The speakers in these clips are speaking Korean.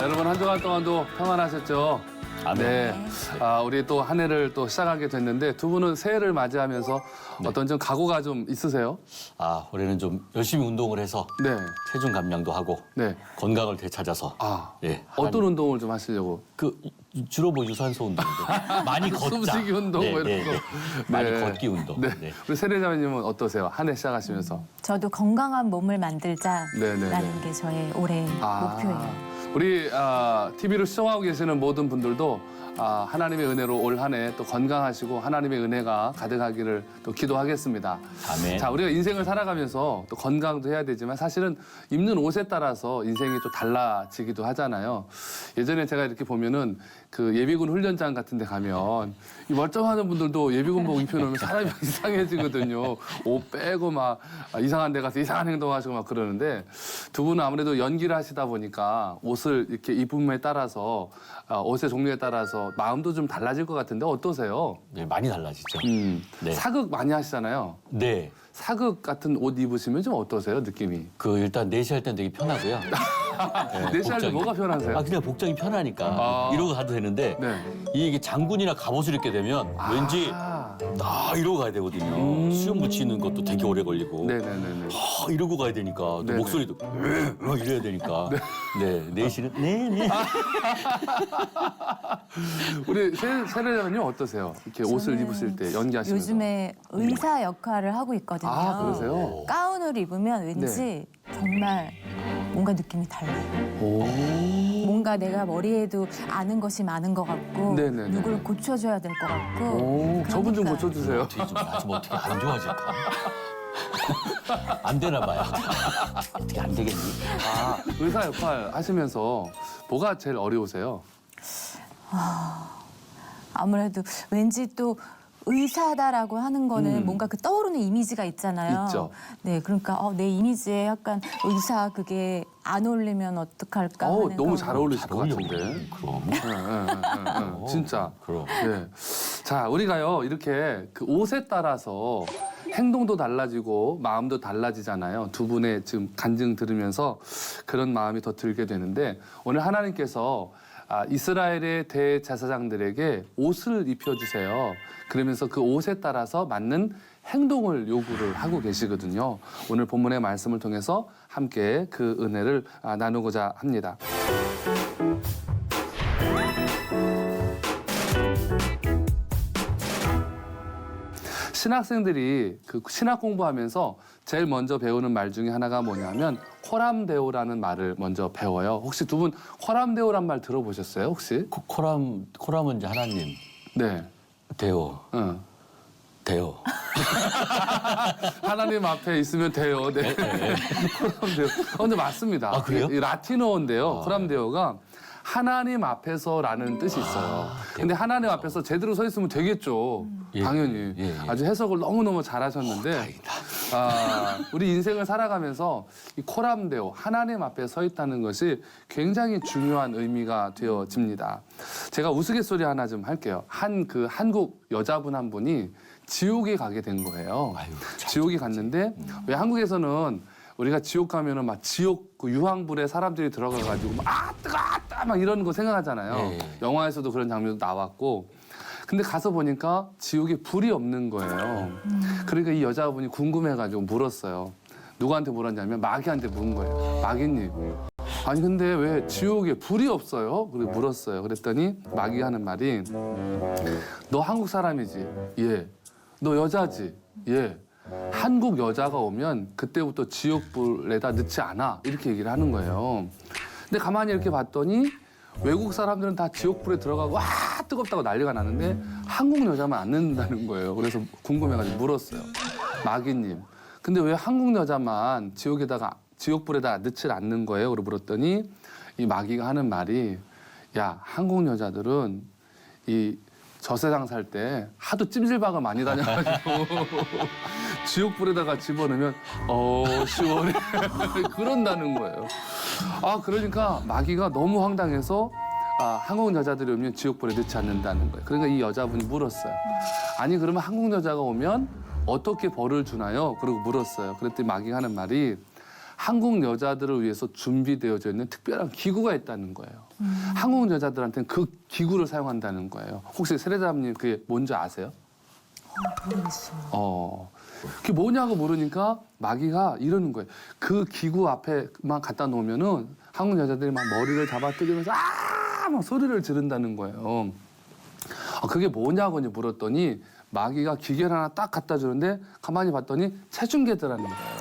여러분 한 주간 동안도 평안하셨죠? 네. 우리 또 한 해를 또 시작하게 됐는데 두 분은 새해를 맞이하면서 어떤 좀 각오가 좀 있으세요? 올해는 좀 열심히 운동을 해서 네. 체중 감량도 하고 네. 건강을 되찾아서 어떤 운동을 좀 하시려고? 주로 뭐 유산소 운동인데 많이 걷자. 숨쉬기 운동 뭐 이런 거. 많이 네. 걷기 운동. 네. 우리 세례자매님은 어떠세요? 한 해 시작하시면서? 저도 건강한 몸을 만들자라는 네네네. 게 저의 올해 목표예요. 우리 TV로 시청하고 계시는 모든 분들도 하나님의 은혜로 올 한 해 또 건강하시고 하나님의 은혜가 가득하기를 또 기도하겠습니다. 아멘. 자, 우리가 인생을 살아가면서 또 건강도 해야 되지만 사실은 입는 옷에 따라서 인생이 또 달라지기도 하잖아요. 예전에 제가 이렇게 보면은 그 예비군 훈련장 같은 데 가면 이 멀쩡한 분들도 예비군복 입혀놓으면 사람이 이상해지거든요. 옷 빼고 막 이상한 데 가서 이상한 행동하시고 막 그러는데 두 분은 아무래도 연기를 하시다 보니까 옷을 이렇게 입음에 따라서 옷의 종류에 따라서 마음도 좀 달라질 것 같은데 어떠세요? 네, 많이 달라지죠. 네. 사극 많이 하시잖아요. 네. 사극 같은 옷 입으시면 좀 어떠세요, 느낌이? 일단 내시할 땐 되게 편하고요. 내시할 때 뭐가 편하세요? 그냥 복장이 편하니까 이러고 가도 되는데 네. 이게 장군이나 갑옷을 입게 되면 왠지 이러고 가야 되거든요. 수염 붙이는 것도 되게 오래 걸리고 네네네. 이러고 가야 되니까 또 네네. 목소리도 이래야 되니까 내시는 네네. 우리 세례자매님 어떠세요? 이렇게 옷을 저는 입으실 때 연기하시면서. 요즘에 의사 역할을 하고 있거든요. 그러세요? 가운을 입으면 왠지 정말 뭔가 느낌이 달라요. 오. 뭔가 내가 머리에도 아는 것이 많은 것 같고 네네네. 누구를 고쳐줘야 될 것 같고 오, 저분 좀 그러니까. 고쳐주세요. 어떻게 안 좋아질까? 안 되나 봐요. 어떻게 안 되겠니? 의사 역할 하시면서 뭐가 제일 어려우세요? 아무래도 왠지 또 의사다라고 하는 거는 뭔가 그 떠오르는 이미지가 있잖아요. 있죠. 네, 그러니까 내 이미지에 약간 의사 그게 안 어울리면 어떡할까 하는 너무 거. 잘 어울리실 것 어울려. 같은데. 그럼. 진짜. 그럼. 네. 자, 우리가요, 이렇게 그 옷에 따라서 행동도 달라지고 마음도 달라지잖아요. 두 분의 지금 간증 들으면서 그런 마음이 더 들게 되는데 오늘 하나님께서 이스라엘의 대제사장들에게 옷을 입혀주세요. 그러면서 그 옷에 따라서 맞는 행동을 요구를 하고 계시거든요. 오늘 본문의 말씀을 통해서 함께 그 은혜를 나누고자 합니다. 신학생들이 그 신학 공부하면서 제일 먼저 배우는 말 중에 하나가 뭐냐면 코람데오라는 말을 먼저 배워요. 혹시 두 분 코람데오란 말 들어보셨어요? 혹시? 코람은 이제 하나님. 네. 대오. 응. 대오. 하나님 앞에 있으면 돼요. 네. 코람데오. 근데 맞습니다. 그래요? 이 라틴어인데요. 코람데오가 하나님 앞에서라는 뜻이 있어요. 근데 하나님 앞에서 제대로 서 있으면 되겠죠. 당연히. 아주 해석을 너무너무 잘하셨는데 우리 인생을 살아가면서 이 코람데오, 하나님 앞에 서 있다는 것이 굉장히 중요한 의미가 되어집니다. 제가 우스갯소리 하나 좀 할게요. 한국 여자분 한 분이 지옥에 가게 된 거예요. 지옥에 갔는데 왜 한국에서는 우리가 지옥 가면은 막 지옥 그 유황불에 사람들이 들어가가지고 뜨거 막 이런 거 생각하잖아요. 영화에서도 그런 장면도 나왔고. 근데 가서 보니까 지옥에 불이 없는 거예요. 그러니까 이 여자분이 궁금해가지고 물었어요. 누구한테 물었냐면 마귀한테 물은 거예요. 마귀님, 아니 근데 왜 지옥에 불이 없어요? 그리고 물었어요. 그랬더니 마귀가 하는 말이 너 한국 사람이지? 예. 너 여자지? 예. 한국 여자가 오면 그때부터 지옥불에다 넣지 않아. 이렇게 얘기를 하는 거예요. 근데 가만히 이렇게 봤더니 외국 사람들은 다 지옥불에 들어가고 와 뜨겁다고 난리가 나는데 한국 여자만 안 넣는다는 거예요. 그래서 궁금해가지고 물었어요. 마귀님, 근데 왜 한국 여자만 지옥불에다 넣지 않는 거예요? 그러고 물었더니 이 마귀가 하는 말이 야, 한국 여자들은 이 저세상 살 때 하도 찜질방을 많이 다녀가지고 지옥불에다가 집어넣으면 시원해 그런다는 거예요. 그러니까 마귀가 너무 황당해서 한국 여자들이 오면 지옥불에 넣지 않는다는 거예요. 그러니까 이 여자분이 물었어요. 아니 그러면 한국 여자가 오면 어떻게 벌을 주나요? 그러고 물었어요. 그랬더니 마귀가 하는 말이 한국 여자들을 위해서 준비되어져 있는 특별한 기구가 있다는 거예요. 한국 여자들한테는 그 기구를 사용한다는 거예요. 혹시 세례자님 그게 뭔지 아세요? 모르겠어요. 그게 뭐냐고 물으니까 마귀가 이러는 거예요. 그 기구 앞에만 갖다 놓으면은 한국 여자들이 막 머리를 잡아뜯으면서 막 소리를 지른다는 거예요. 그게 뭐냐고 이제 물었더니 마귀가 기계를 하나 딱 갖다 주는데 가만히 봤더니 체중계더라는 거예요.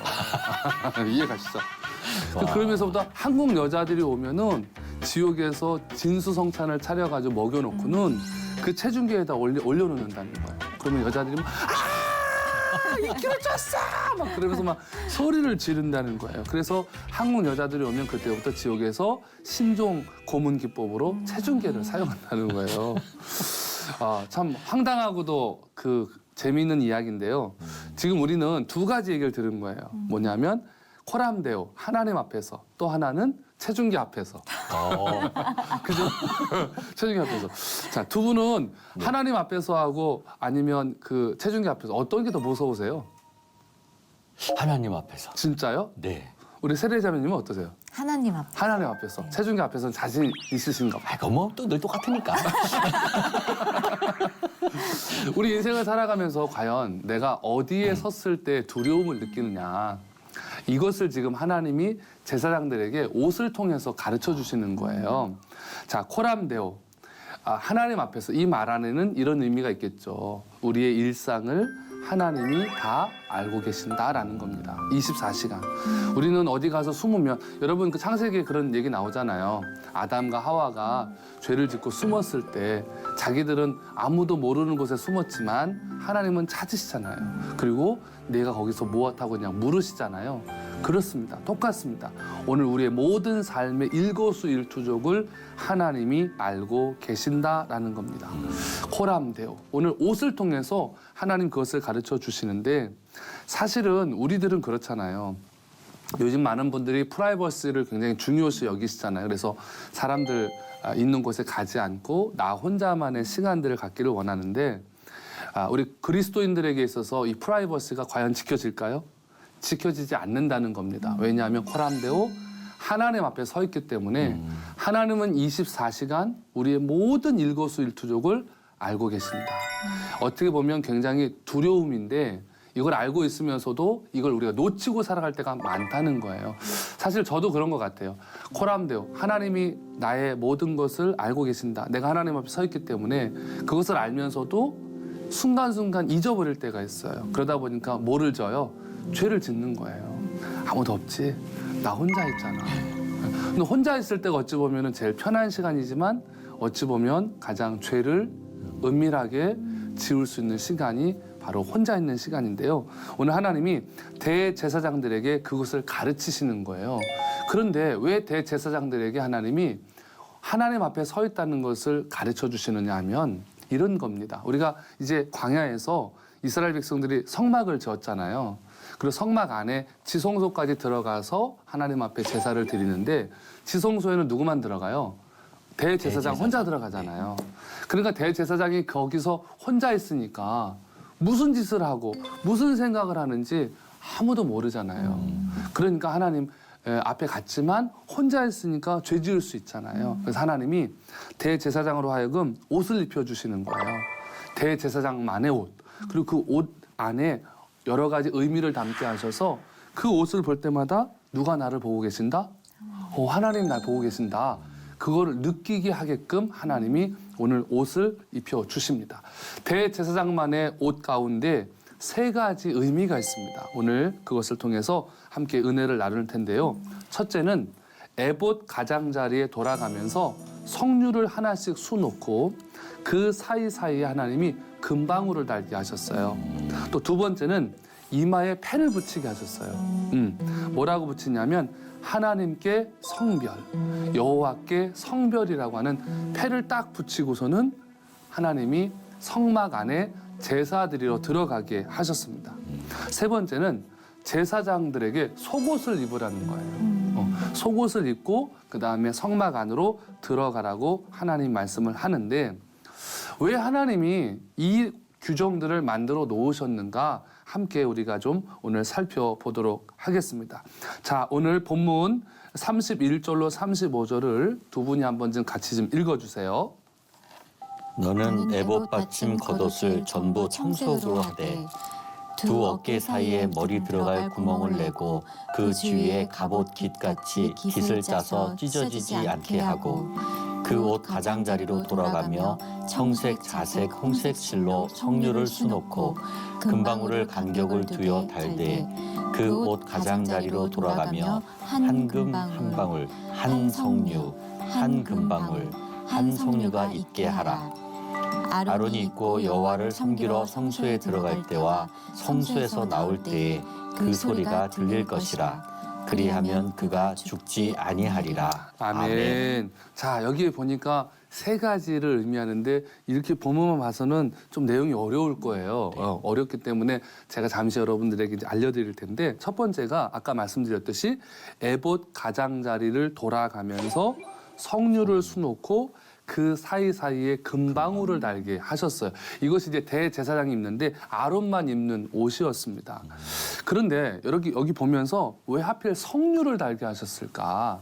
이해가시죠? 그러면서부터 한국 여자들이 오면은 지옥에서 진수성찬을 차려가지고 먹여놓고는 그 체중계에다 올려놓는다는 거예요. 그러면 여자들이 막 2kg 쪘어! 막 그러면서 막 소리를 지른다는 거예요. 그래서 한국 여자들이 오면 그때부터 지옥에서 신종 고문 기법으로 체중계를 사용한다는 거예요. 참 황당하고도 그 재미있는 이야기인데요. 지금 우리는 두 가지 얘기를 들은 거예요. 뭐냐면 코람데오, 하나님 앞에서, 또 하나는 체중계 앞에서. 그죠? 체중계 앞에서. 자, 두 분은 하나님 앞에서 하고 아니면 그 체중계 앞에서 어떤 게 더 무서우세요? 하나님 앞에서. 진짜요? 네. 우리 세례자매님은 어떠세요? 하나님 앞에. 하나님 앞에서. 체중계 앞에서는 자신 있으신가 봐요. 그거 뭐 또 늘 똑같으니까. 우리 인생을 살아가면서 과연 내가 어디에 섰을 때 두려움을 느끼느냐. 이것을 지금 하나님이 제사장들에게 옷을 통해서 가르쳐 주시는 거예요. 자, 코람데오. 하나님 앞에서 이 말 안에는 이런 의미가 있겠죠. 우리의 일상을 하나님이 다 알고 계신다라는 겁니다. 24시간. 우리는 어디 가서 숨으면 여러분 그 창세기에 그런 얘기 나오잖아요. 아담과 하와가 죄를 짓고 숨었을 때 자기들은 아무도 모르는 곳에 숨었지만 하나님은 찾으시잖아요. 그리고 내가 거기서 무엇하고 그냥 물으시잖아요. 그렇습니다. 똑같습니다. 오늘 우리의 모든 삶의 일거수일투족을 하나님이 알고 계신다라는 겁니다. 코람데오. 오늘 옷을 통해서 하나님 그것을 가르쳐 주시는데 사실은 우리들은 그렇잖아요. 요즘 많은 분들이 프라이버시를 굉장히 중요시 여기시잖아요. 그래서 사람들 있는 곳에 가지 않고 나 혼자만의 시간들을 갖기를 원하는데 우리 그리스도인들에게 있어서 이 프라이버시가 과연 지켜질까요? 지켜지지 않는다는 겁니다. 왜냐하면 코람데오 하나님 앞에 서 있기 때문에 하나님은 24시간 우리의 모든 일거수일투족을 알고 계신다. 어떻게 보면 굉장히 두려움인데 이걸 알고 있으면서도 이걸 우리가 놓치고 살아갈 때가 많다는 거예요. 사실 저도 그런 것 같아요. 코람데오, 하나님이 나의 모든 것을 알고 계신다. 내가 하나님 앞에 서 있기 때문에 그것을 알면서도 순간순간 잊어버릴 때가 있어요. 그러다 보니까 뭐를 져요? 죄를 짓는 거예요. 아무도 없지. 나 혼자 있잖아. 근데 혼자 있을 때가 어찌 보면 제일 편한 시간이지만 어찌 보면 가장 죄를 은밀하게 지울 수 있는 시간이 바로 혼자 있는 시간인데요. 오늘 하나님이 대제사장들에게 그것을 가르치시는 거예요. 그런데 왜 대제사장들에게 하나님이 하나님 앞에 서 있다는 것을 가르쳐 주시느냐 하면 이런 겁니다. 우리가 이제 광야에서 이스라엘 백성들이 성막을 지었잖아요. 그리고 성막 안에 지성소까지 들어가서 하나님 앞에 제사를 드리는데 지성소에는 누구만 들어가요? 대제사장 혼자 들어가잖아요. 그러니까 대제사장이 거기서 혼자 있으니까 무슨 짓을 하고 무슨 생각을 하는지 아무도 모르잖아요. 그러니까 하나님 앞에 갔지만 혼자 있으니까 죄 지을 수 있잖아요. 그래서 하나님이 대제사장으로 하여금 옷을 입혀주시는 거예요. 대제사장만의 옷. 그리고 그 옷 안에 여러 가지 의미를 담게 하셔서 그 옷을 볼 때마다 누가 나를 보고 계신다? 하나님 날 보고 계신다. 그거를 느끼게 하게끔 하나님이 오늘 옷을 입혀주십니다. 대제사장만의 옷 가운데 3가지 의미가 있습니다. 오늘 그것을 통해서 함께 은혜를 나눌 텐데요. 첫째는 에봇 가장자리에 돌아가면서 성류를 하나씩 수놓고 그 사이사이에 하나님이 금방울을 달게 하셨어요. 또 두 번째는 이마에 펜을 붙이게 하셨어요. 뭐라고 붙이냐면 하나님께 성별, 여호와께 성별이라고 하는 펜을 딱 붙이고서는 하나님이 성막 안에 제사드리러 들어가게 하셨습니다. 세 번째는 제사장들에게 속옷을 입으라는 거예요. 속옷을 입고 그 다음에 성막 안으로 들어가라고 하나님 말씀을 하는데 왜 하나님이 이 규정들을 만들어 놓으셨는가 함께 우리가 좀 오늘 살펴보도록 하겠습니다. 자, 오늘 본문 31절로 35절을 두 분이 한번 좀 같이 좀 읽어주세요. 너는 에봇 받침 겉옷을 전부 청색으로 하되 두 어깨 사이에 머리 들어갈 구멍을 내고 그 주위에 갑옷 깃같이 깃을 짜서 찢어지지 않게 하고 그 옷 가장자리로 돌아가며 청색, 자색, 홍색 실로 성류를 수놓고 금방울을 간격을 두어 달되 그 옷 가장자리로 돌아가며 한 금 한 방울, 한 성류, 한 금방울, 한 성류가 있게 하라. 아론이 입고 여호와를 섬기러 성소에 들어갈 때와 성소에서 나올 때에 그 소리가 들릴 것이라. 그리하면 그가 죽지 아니하리라. 아멘. 자, 여기에 보니까 세 가지를 의미하는데 이렇게 본문만 봐서는 좀 내용이 어려울 거예요. 어렵기 때문에 제가 잠시 여러분들에게 이제 알려드릴 텐데 첫 번째가 아까 말씀드렸듯이 에봇 가장자리를 돌아가면서 성류를 수놓고 그 사이사이에 금방울을 달게 하셨어요. 이것이 이제 대제사장이 입는데 아론만 입는 옷이었습니다. 그런데 여기 보면서 왜 하필 성류를 달게 하셨을까?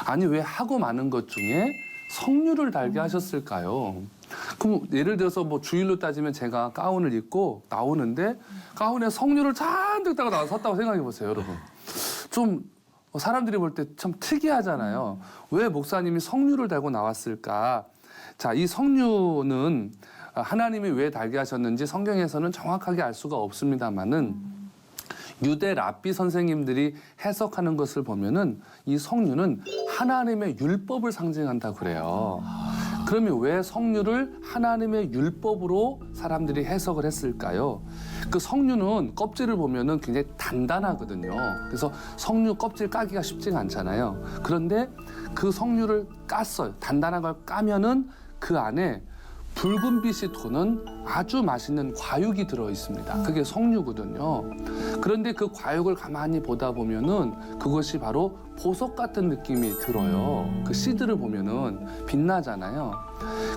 아니, 왜 하고 많은 것 중에 성류를 달게 하셨을까요? 그럼 예를 들어서 뭐 주일로 따지면 제가 가운을 입고 나오는데 가운에 성류를 잔뜩 따가 나와 섰다고 생각해 보세요, 여러분. 좀 사람들이 볼 때 참 특이하잖아요. 왜 목사님이 성류를 달고 나왔을까? 자, 이 성류는 하나님이 왜 달게 하셨는지 성경에서는 정확하게 알 수가 없습니다만은 유대 랍비 선생님들이 해석하는 것을 보면은 이 성류는 하나님의 율법을 상징한다고 그래요. 그러면 왜 성류를 하나님의 율법으로 사람들이 해석을 했을까요? 그 성류는 껍질을 보면은 굉장히 단단하거든요. 그래서 성류 껍질 까기가 쉽지가 않잖아요. 그런데 그 성류를 깠어요. 단단한 걸 까면은 그 안에 붉은 빛이 도는 아주 맛있는 과육이 들어 있습니다. 그게 성류거든요. 그런데 그 과육을 가만히 보다 보면은 그것이 바로 보석 같은 느낌이 들어요. 그 씨들을 보면은 빛나잖아요.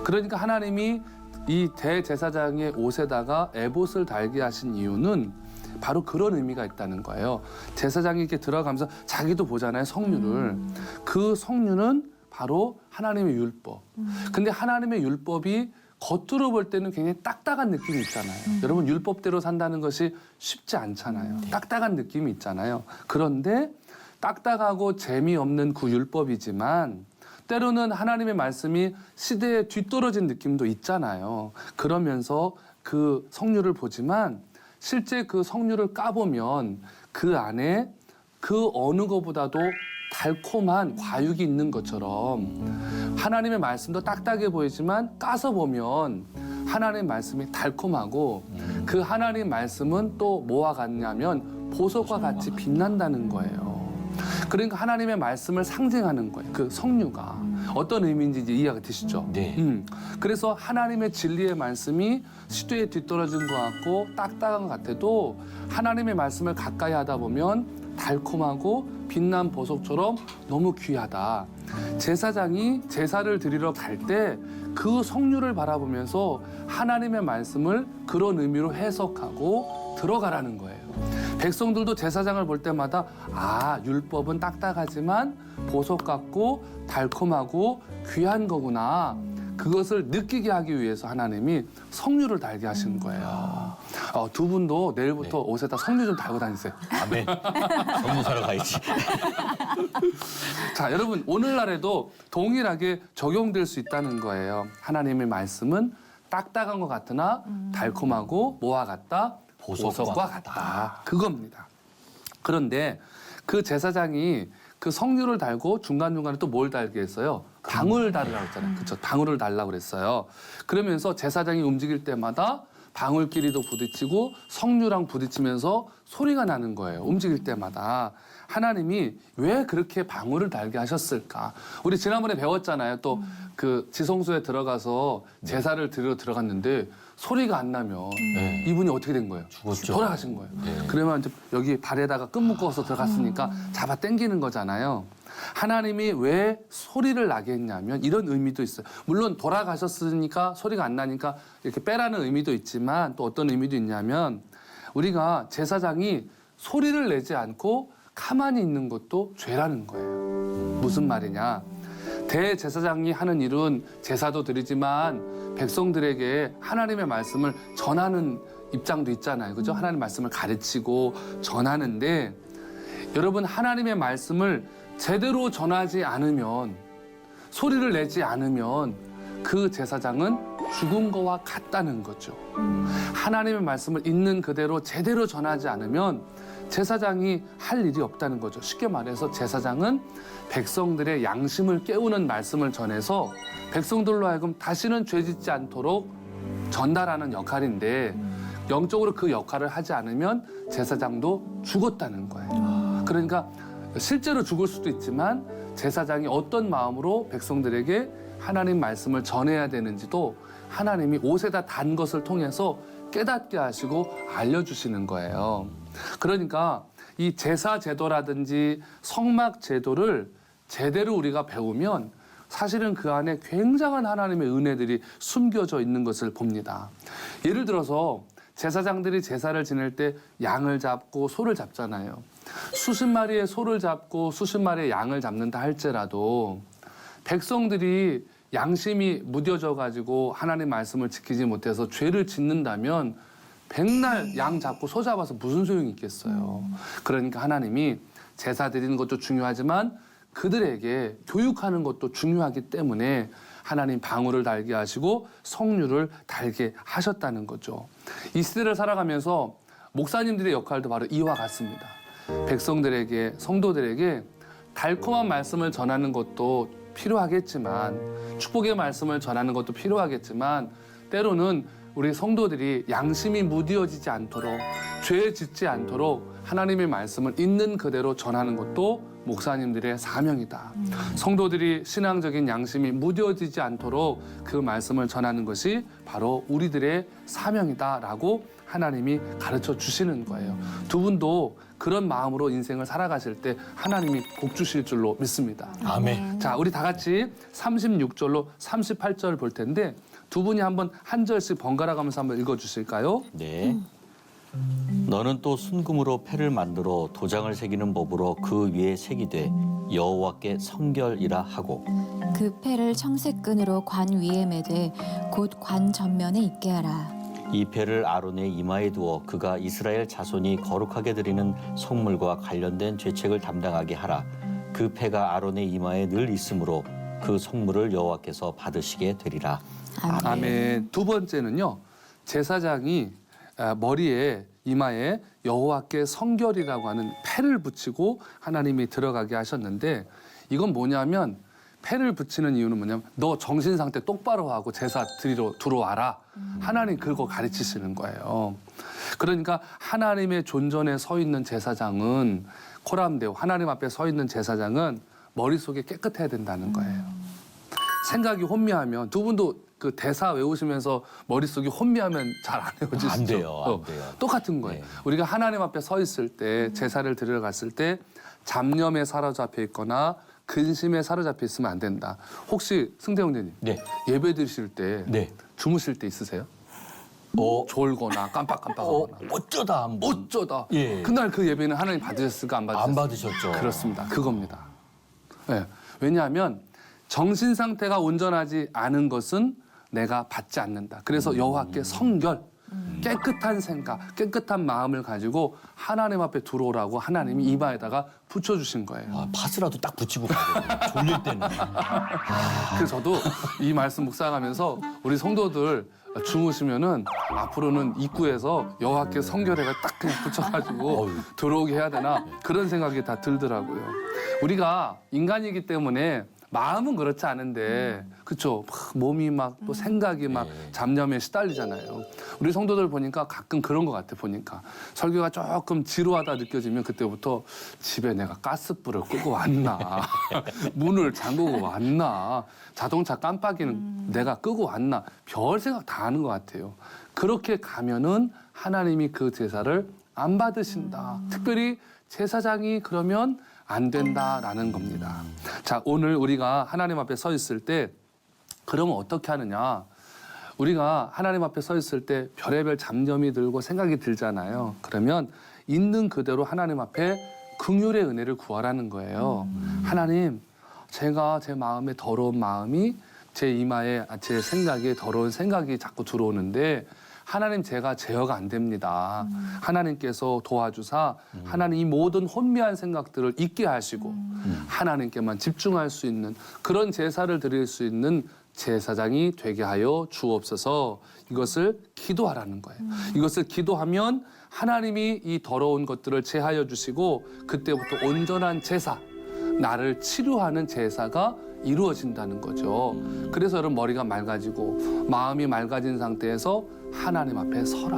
그러니까 하나님이 이 대제사장의 옷에다가 에봇을 달게 하신 이유는 바로 그런 의미가 있다는 거예요. 제사장이 이렇게 들어가면서 자기도 보잖아요, 성류를. 그 성류는 바로 하나님의 율법. 근데 하나님의 율법이 겉으로 볼 때는 굉장히 딱딱한 느낌이 있잖아요. 여러분, 율법대로 산다는 것이 쉽지 않잖아요. 딱딱한 느낌이 있잖아요. 그런데 딱딱하고 재미없는 그 율법이지만 때로는 하나님의 말씀이 시대에 뒤떨어진 느낌도 있잖아요. 그러면서 그 성류를 보지만 실제 그 성류를 까보면 그 안에 그 어느 것보다도 달콤한 과육이 있는 것처럼 하나님의 말씀도 딱딱해 보이지만 까서 보면 하나님의 말씀이 달콤하고 그 하나님의 말씀은 또 뭐와 같냐면 보석과 같이 빛난다는 거예요. 그러니까 하나님의 말씀을 상징하는 거예요. 그 성류가 어떤 의미인지 이제 이해가 되시죠? 네. 그래서 하나님의 진리의 말씀이 시대에 뒤떨어진 것 같고 딱딱한 것 같아도 하나님의 말씀을 가까이 하다 보면 달콤하고 빛난 보석처럼 너무 귀하다. 제사장이 제사를 드리러 갈 때 그 성류를 바라보면서 하나님의 말씀을 그런 의미로 해석하고 들어가라는 거예요. 백성들도 제사장을 볼 때마다 아, 율법은 딱딱하지만 보석 같고 달콤하고 귀한 거구나. 그것을 느끼게 하기 위해서 하나님이 성류를 달게 하시는 거예요. 두 분도 내일부터 옷에다 성류 좀 달고 다니세요. 아멘. 성류 사러 가야지. 자, 여러분, 오늘날에도 동일하게 적용될 수 있다는 거예요. 하나님의 말씀은 딱딱한 것 같으나 달콤하고 뭐와 같다? 보석과 같다. 그겁니다. 그런데 그 제사장이 그 성류를 달고 중간중간에 또 뭘 달게 했어요? 방울 달으라고 했잖아요. 그렇죠? 방울을 달라고 그랬어요. 그러면서 제사장이 움직일 때마다 방울끼리도 부딪히고 성류랑 부딪히면서 소리가 나는 거예요. 움직일 때마다. 하나님이 왜 그렇게 방울을 달게 하셨을까? 우리 지난번에 배웠잖아요. 또 그 지성소에 들어가서 제사를 드리러 들어갔는데 소리가 안 나면 이분이 어떻게 된 거예요? 죽었죠. 돌아가신 거예요. 그러면 이제 여기 발에다가 끈 묶어서 들어갔으니까 잡아 당기는 거잖아요. 하나님이 왜 소리를 나게 했냐면 이런 의미도 있어요. 물론 돌아가셨으니까 소리가 안 나니까 이렇게 빼라는 의미도 있지만 또 어떤 의미도 있냐면 우리가 제사장이 소리를 내지 않고 가만히 있는 것도 죄라는 거예요. 무슨 말이냐? 대제사장이 하는 일은 제사도 드리지만 백성들에게 하나님의 말씀을 전하는 입장도 있잖아요. 그죠? 하나님의 말씀을 가르치고 전하는데 여러분 하나님의 말씀을 제대로 전하지 않으면 소리를 내지 않으면 그 제사장은 죽은 거와 같다는 거죠. 하나님의 말씀을 있는 그대로 제대로 전하지 않으면 제사장이 할 일이 없다는 거죠. 쉽게 말해서 제사장은 백성들의 양심을 깨우는 말씀을 전해서 백성들로 하여금 다시는 죄짓지 않도록 전달하는 역할인데 영적으로 그 역할을 하지 않으면 제사장도 죽었다는 거예요. 그러니까 실제로 죽을 수도 있지만 제사장이 어떤 마음으로 백성들에게 하나님 말씀을 전해야 되는지도 하나님이 옷에다 단 것을 통해서 깨닫게 하시고 알려주시는 거예요. 그러니까 이 제사 제도라든지 성막 제도를 제대로 우리가 배우면 사실은 그 안에 굉장한 하나님의 은혜들이 숨겨져 있는 것을 봅니다. 예를 들어서 제사장들이 제사를 지낼 때 양을 잡고 소를 잡잖아요. 수십 마리의 소를 잡고 수십 마리의 양을 잡는다 할지라도 백성들이 양심이 무뎌져 가지고 하나님 말씀을 지키지 못해서 죄를 짓는다면 백날 양 잡고 소 잡아서 무슨 소용이 있겠어요. 그러니까 하나님이 제사 드리는 것도 중요하지만 그들에게 교육하는 것도 중요하기 때문에 하나님 방울을 달게 하시고 성류를 달게 하셨다는 거죠. 이 시대를 살아가면서 목사님들의 역할도 바로 이와 같습니다. 백성들에게, 성도들에게 달콤한 말씀을 전하는 것도 필요하겠지만 축복의 말씀을 전하는 것도 필요하겠지만 때로는 우리 성도들이 양심이 무디어지지 않도록 죄 짓지 않도록 하나님의 말씀을 있는 그대로 전하는 것도 목사님들의 사명이다. 성도들이 신앙적인 양심이 무뎌지지 않도록 그 말씀을 전하는 것이 바로 우리들의 사명이다라고 하나님이 가르쳐 주시는 거예요. 두 분도 그런 마음으로 인생을 살아가실 때 하나님이 복 주실 줄로 믿습니다. 아멘. 자, 우리 다 같이 36절로 38절 볼 텐데 두 분이 한번 한 절씩 번갈아 가면서 한번 읽어 주실까요? 네. 너는 또 순금으로 패를 만들어 도장을 새기는 법으로 그 위에 새기되 여호와께 성결이라 하고 그 패를 청색끈으로 관 위에 매되 곧 관 전면에 있게 하라. 이 패를 아론의 이마에 두어 그가 이스라엘 자손이 거룩하게 드리는 속물과 관련된 죄책을 담당하게 하라. 그 패가 아론의 이마에 늘 있으므로 그 속물을 여호와께서 받으시게 되리라. 아멘. 아멘. 두 번째는요. 제사장이 머리에 이마에 여호와께 성결이라고 하는 패를 붙이고 하나님이 들어가게 하셨는데 이건 뭐냐면 패를 붙이는 이유는 뭐냐면 너 정신 상태 똑바로 하고 제사 드리러 들어와라. 하나님 그거 가르치시는 거예요. 그러니까 하나님의 존전에 서 있는 제사장은 코람데오 하나님 앞에 서 있는 제사장은 머릿속에 깨끗해야 된다는 거예요. 생각이 혼미하면 두 분도 그 대사 외우시면서 머릿속이 혼미하면 잘 안 외워지시죠? 안 돼요, 안 돼요. 똑같은 거예요. 네. 우리가 하나님 앞에 서 있을 때 제사를 드리러 갔을 때 잡념에 사로잡혀 있거나 근심에 사로잡혀 있으면 안 된다. 혹시 승대 형제님 네. 예배 드실 때 네. 주무실 때 있으세요? 어, 졸거나 깜빡깜빡하거나 어쩌다 한 번. 어쩌다 예. 그날 그 예배는 하나님 받으셨을까 안 받으셨을까? 안 받으셨죠. 그렇습니다. 그겁니다. 네. 왜냐하면 정신 상태가 온전하지 않은 것은 내가 받지 않는다. 그래서 여호와께 성결, 깨끗한 생각, 깨끗한 마음을 가지고 하나님 앞에 들어오라고 하나님이 이마에다가 붙여주신 거예요. 아, 팥이라도 딱 붙이고 가거든요. 졸릴 때는. 그래서 저도 이 말씀 묵상하면서 우리 성도들 주무시면은 앞으로는 입구에서 여호와께 성결해가 딱 그냥 붙여가지고 어휴. 들어오게 해야 되나 그런 생각이 다 들더라고요. 우리가 인간이기 때문에 마음은 그렇지 않은데 그쵸 몸이 막 또 생각이 막 잡념에 시달리잖아요. 우리 성도들 보니까 가끔 그런 것 같아. 보니까 설교가 조금 지루하다 느껴지면 그때부터 집에 내가 가스불을 끄고 왔나 문을 잠그고 왔나 자동차 깜빡이는 내가 끄고 왔나 별 생각 다 하는 것 같아요. 그렇게 가면은 하나님이 그 제사를 안 받으신다. 특별히 제사장이 그러면 안 된다라는 겁니다. 자, 오늘 우리가 하나님 앞에 서 있을 때 그러면 어떻게 하느냐? 우리가 하나님 앞에 서 있을 때 별의별 잡념이 들고 생각이 들잖아요. 그러면 있는 그대로 하나님 앞에 긍휼의 은혜를 구하라는 거예요. 하나님, 제가 제 마음에 더러운 마음이 제 이마에 제 생각에 더러운 생각이 자꾸 들어오는데 하나님 제가 제어가 안 됩니다. 하나님께서 도와주사 하나님 이 모든 혼미한 생각들을 잊게 하시고 하나님께만 집중할 수 있는 그런 제사를 드릴 수 있는 제사장이 되게 하여 주옵소서. 이것을 기도하라는 거예요. 이것을 기도하면 하나님이 이 더러운 것들을 제하여 주시고 그때부터 온전한 제사, 나를 치료하는 제사가 이루어진다는 거죠. 그래서 여러분 머리가 맑아지고 마음이 맑아진 상태에서 하나님 앞에 서라.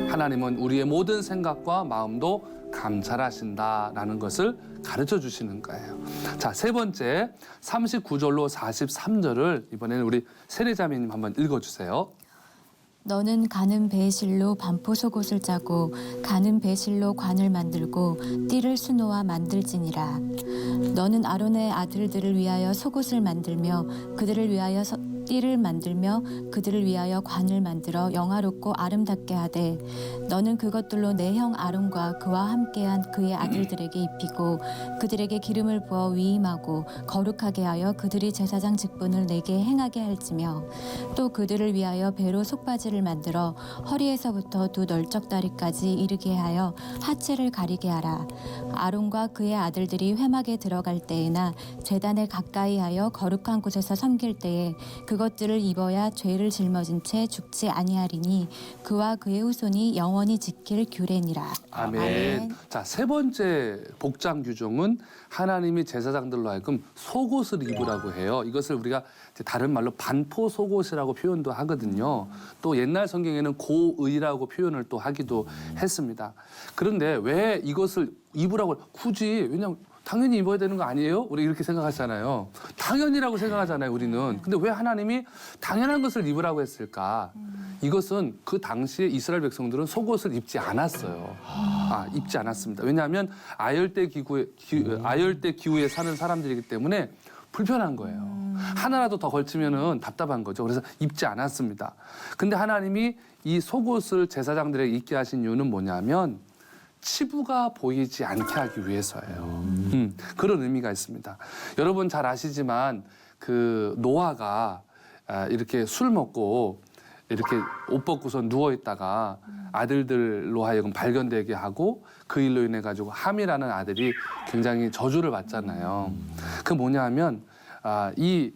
하나님은 우리의 모든 생각과 마음도 감찰하신다라는 것을 가르쳐 주시는 거예요. 자, 세 번째 39절로 43절을 이번에는 우리 세례자매님 한번 읽어주세요. 너는 가는 배실로 반포 속옷을 짜고 가는 배실로 관을 만들고 띠를 수놓아 만들지니라. 너는 아론의 아들들을 위하여 속옷을 만들며 그들을 위하여 띠를 만들며 그들을 위하여 관을 만들어 영화롭고 아름답게 하되 너는 그것들로 내 형 아론과 그와 함께한 그의 아들들에게 입히고 그들에게 기름을 부어 위임하고 거룩하게 하여 그들이 제사장 직분을 내게 행하게 할지며 또 그들을 위하여 배로 속바지를 만들어 허리에서부터 두 널쩍다리까지 이르게 하여 하체를 가리게 하라. 아론과 그의 아들들이 회막에 들어갈 때에나 제단에 가까이 하여 거룩한 곳에서 섬길 때에 그것들을 입어야 죄를 짊어진 채 죽지 아니하리니 그와 그의 후손이 영원히 지킬 규례니라. 아멘. 아멘. 자, 세 번째 복장 규정은 하나님이 제사장들로 하여금 속옷을 입으라고 해요. 이것을 우리가 이제 다른 말로 반포 속옷이라고 표현도 하거든요. 또 옛날 성경에는 고의라고 표현을 또 하기도 했습니다. 그런데 왜 이것을 입으라고 굳이 왜냐면 당연히 입어야 되는 거 아니에요? 우리 이렇게 생각하잖아요. 당연히라고 생각하잖아요, 우리는. 근데 왜 하나님이 당연한 것을 입으라고 했을까? 이것은 그 당시에 이스라엘 백성들은 속옷을 입지 않았어요. 입지 않았습니다. 왜냐하면 아열대 기후에 사는 사람들이기 때문에 불편한 거예요. 하나라도 더 걸치면은 답답한 거죠. 그래서 입지 않았습니다. 근데 하나님이 이 속옷을 제사장들에게 입게 하신 이유는 뭐냐면 치부가 보이지 않게 하기 위해서예요. 그런 의미가 있습니다. 여러분 잘 아시지만 그 노아가 이렇게 술 먹고 이렇게 옷 벗고서 누워 있다가 아들들로 하여금 발견되게 하고 그 일로 인해 가지고 함이라는 아들이 굉장히 저주를 받잖아요. 그 뭐냐 하면 이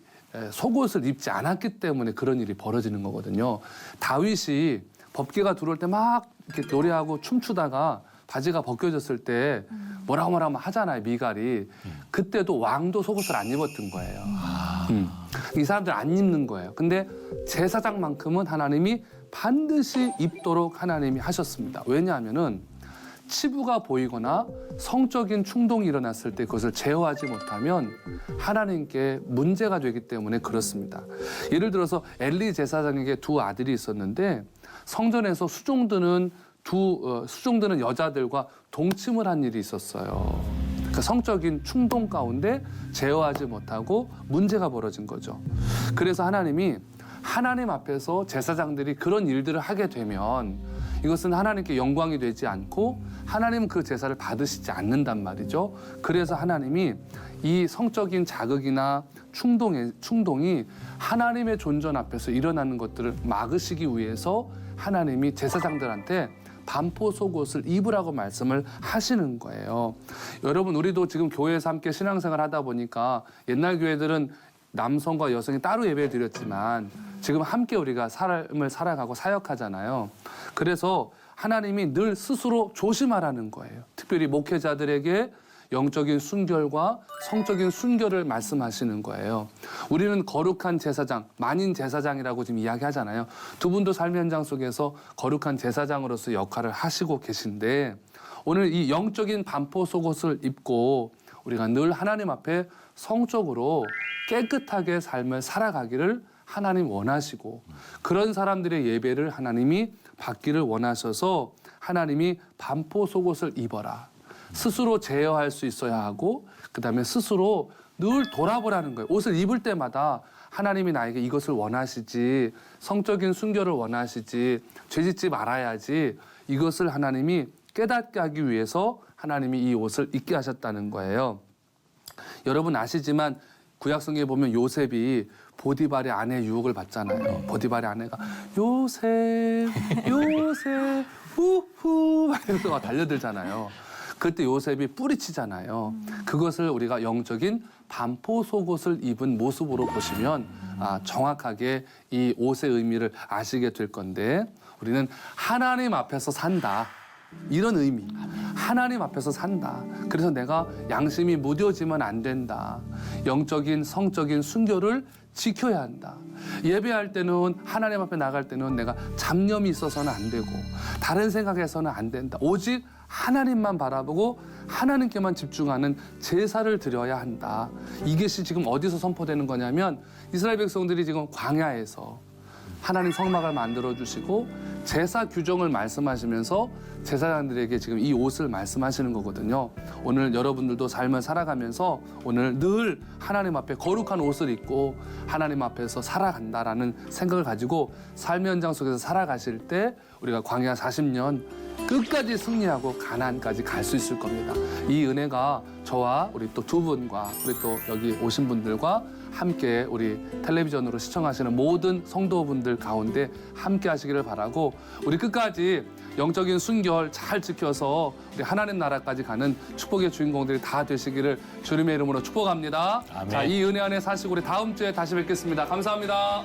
속옷을 입지 않았기 때문에 그런 일이 벌어지는 거거든요. 다윗이 법궤가 들어올 때 막 이렇게 노래하고 춤추다가 바지가 벗겨졌을 때 뭐라고 하잖아요, 미갈이. 그때도 왕도 속옷을 안 입었던 거예요. 이 사람들 안 입는 거예요. 근데 제사장만큼은 하나님이 반드시 입도록 하나님이 하셨습니다. 왜냐하면은 치부가 보이거나 성적인 충동이 일어났을 때 그것을 제어하지 못하면 하나님께 문제가 되기 때문에 그렇습니다. 예를 들어서 엘리 제사장에게 두 아들이 있었는데 성전에서 수종드는 여자들과 동침을 한 일이 있었어요. 그러니까 성적인 충동 가운데 제어하지 못하고 문제가 벌어진 거죠. 그래서 하나님이 하나님 앞에서 제사장들이 그런 일들을 하게 되면 이것은 하나님께 영광이 되지 않고 하나님은 그 제사를 받으시지 않는단 말이죠. 그래서 하나님이 이 성적인 자극이나 충동이 하나님의 존전 앞에서 일어나는 것들을 막으시기 위해서 하나님이 제사장들한테 반포 속옷을 입으라고 말씀을 하시는 거예요. 여러분 우리도 지금 교회에서 함께 신앙생활 하다 보니까 옛날 교회들은 남성과 여성이 따로 예배를 드렸지만 지금 함께 우리가 삶을 살아가고 사역하잖아요. 그래서 하나님이 늘 스스로 조심하라는 거예요. 특별히 목회자들에게 영적인 순결과 성적인 순결을 말씀하시는 거예요. 우리는 거룩한 제사장, 만인 제사장이라고 지금 이야기하잖아요. 두 분도 삶의 현장 속에서 거룩한 제사장으로서 역할을 하시고 계신데 오늘 이 영적인 반포 속옷을 입고 우리가 늘 하나님 앞에 성적으로 깨끗하게 삶을 살아가기를 하나님 원하시고 그런 사람들의 예배를 하나님이 받기를 원하셔서 하나님이 반포 속옷을 입어라. 스스로 제어할 수 있어야 하고 그다음에 스스로 늘 돌아보라는 거예요. 옷을 입을 때마다 하나님이 나에게 이것을 원하시지, 성적인 순결을 원하시지, 죄짓지 말아야지, 이것을 하나님이 깨닫게 하기 위해서 하나님이 이 옷을 입게 하셨다는 거예요. 여러분 아시지만 구약성경에 보면 요셉이 보디발의 아내의 유혹을 받잖아요. 보디발의 아내가 요셉 후후 막 이러면서 막 달려들잖아요. 그때 요셉이 뿌리치잖아요. 그것을 우리가 영적인 반포 속옷을 입은 모습으로 보시면 정확하게 이 옷의 의미를 아시게 될 건데, 우리는 하나님 앞에서 산다. 이런 의미. 하나님 앞에서 산다. 그래서 내가 양심이 무뎌지면 안 된다. 영적인 성적인 순결을 지켜야 한다. 예배할 때는, 하나님 앞에 나갈 때는 내가 잡념이 있어서는 안 되고 다른 생각해서는 안 된다. 오직 하나님만 바라보고 하나님께만 집중하는 제사를 드려야 한다. 이것이 지금 어디서 선포되는 거냐면, 이스라엘 백성들이 지금 광야에서 하나님 성막을 만들어 주시고 제사 규정을 말씀하시면서 제사장들에게 지금 이 옷을 말씀하시는 거거든요. 오늘 여러분들도 삶을 살아가면서 오늘 늘 하나님 앞에 거룩한 옷을 입고 하나님 앞에서 살아간다라는 생각을 가지고 삶의 현장 속에서 살아가실 때 우리가 광야 40년 끝까지 승리하고 가나안까지 갈 수 있을 겁니다. 이 은혜가 저와 우리 또 두 분과 우리 또 여기 오신 분들과 함께 우리 텔레비전으로 시청하시는 모든 성도분들 가운데 함께 하시기를 바라고, 우리 끝까지 영적인 순결 잘 지켜서 우리 하나님 나라까지 가는 축복의 주인공들이 다 되시기를 주님의 이름으로 축복합니다. 아멘. 자, 이 은혜 안에 사시고 우리 다음 주에 다시 뵙겠습니다. 감사합니다.